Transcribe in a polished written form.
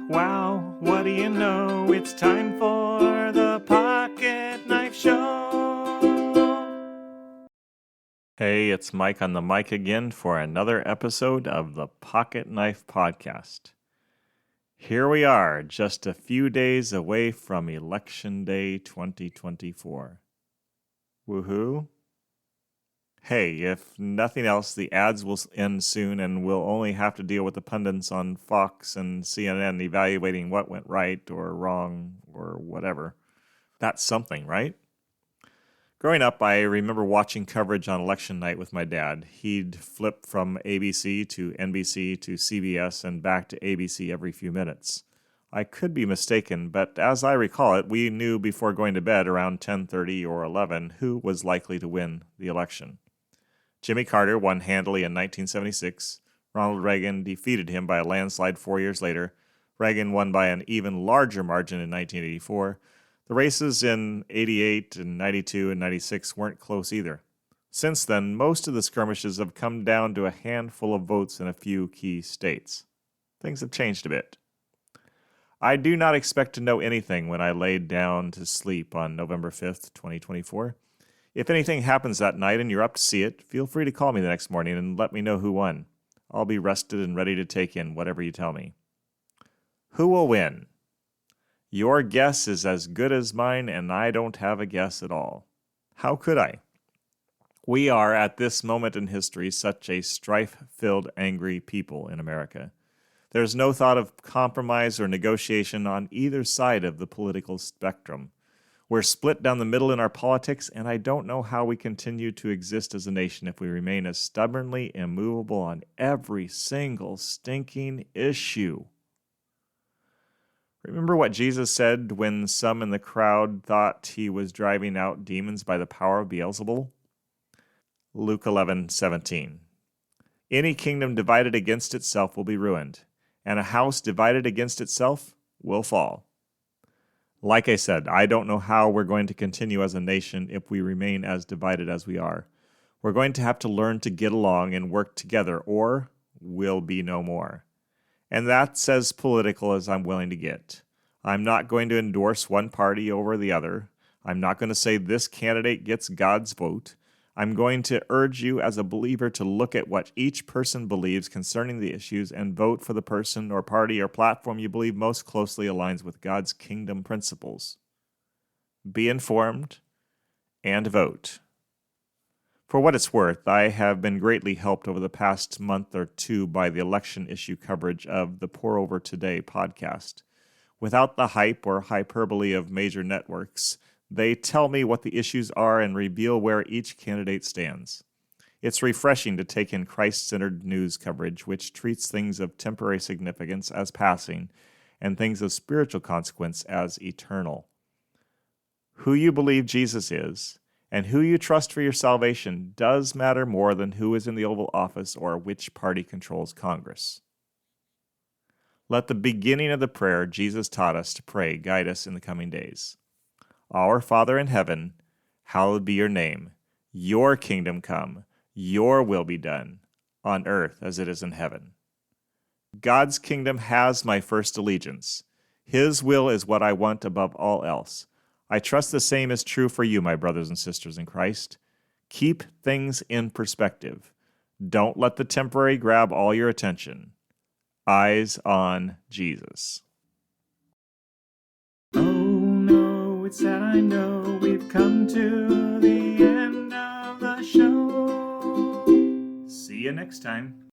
wow, what do you know? It's time for the Pocket Knife Show. Hey, it's Mike on the mic again for another episode of the Pocket Knife Podcast. Here we are, just a few days away from Election Day 2024. Woohoo! Hey, if nothing else, the ads will end soon and we'll only have to deal with the pundits on Fox and CNN evaluating what went right or wrong or whatever. That's something, right? Growing up, I remember watching coverage on election night with my dad. He'd flip from ABC to NBC to CBS and back to ABC every few minutes. I could be mistaken, but as I recall it, we knew before going to bed around 10:30 or 11 who was likely to win the election. Jimmy Carter won handily in 1976. Ronald Reagan defeated him by a landslide 4 years later. Reagan won by an even larger margin in 1984. The races in 88 and 92 and 96 weren't close either. Since then, most of the skirmishes have come down to a handful of votes in a few key states. Things have changed a bit. I do not expect to know anything when I laid down to sleep on November 5th, 2024. If anything happens that night and you're up to see it, feel free to call me the next morning and let me know who won. I'll be rested and ready to take in whatever you tell me. Who will win? Your guess is as good as mine, and I don't have a guess at all. How could I? We are, at this moment in history, such a strife-filled, angry people in America. There's no thought of compromise or negotiation on either side of the political spectrum. We're split down the middle in our politics, and I don't know how we continue to exist as a nation if we remain as stubbornly immovable on every single stinking issue. Remember what Jesus said when some in the crowd thought he was driving out demons by the power of Beelzebul? Luke 11:17. Any kingdom divided against itself will be ruined, and a house divided against itself will fall. Like I said, I don't know how we're going to continue as a nation if we remain as divided as we are. We're going to have to learn to get along and work together, or we'll be no more. And that's as political as I'm willing to get. I'm not going to endorse one party over the other. I'm not going to say this candidate gets God's vote. I'm going to urge you as a believer to look at what each person believes concerning the issues and vote for the person or party or platform you believe most closely aligns with God's kingdom principles. Be informed and vote. For what it's worth, I have been greatly helped over the past month or two by the election issue coverage of the Pour Over Today podcast. Without the hype or hyperbole of major networks, they tell me what the issues are and reveal where each candidate stands. It's refreshing to take in Christ-centered news coverage, which treats things of temporary significance as passing and things of spiritual consequence as eternal. Who you believe Jesus is and who you trust for your salvation does matter more than who is in the Oval Office or which party controls Congress. Let the beginning of the prayer Jesus taught us to pray guide us in the coming days. Our Father in heaven, hallowed be your name. Your kingdom come, your will be done, on earth as it is in heaven. God's kingdom has my first allegiance. His will is what I want above all else. I trust the same is true for you, my brothers and sisters in Christ. Keep things in perspective. Don't let the temporary grab all your attention. Eyes on Jesus. Oh no, it's sad I know we've come to the end of the show. See you next time.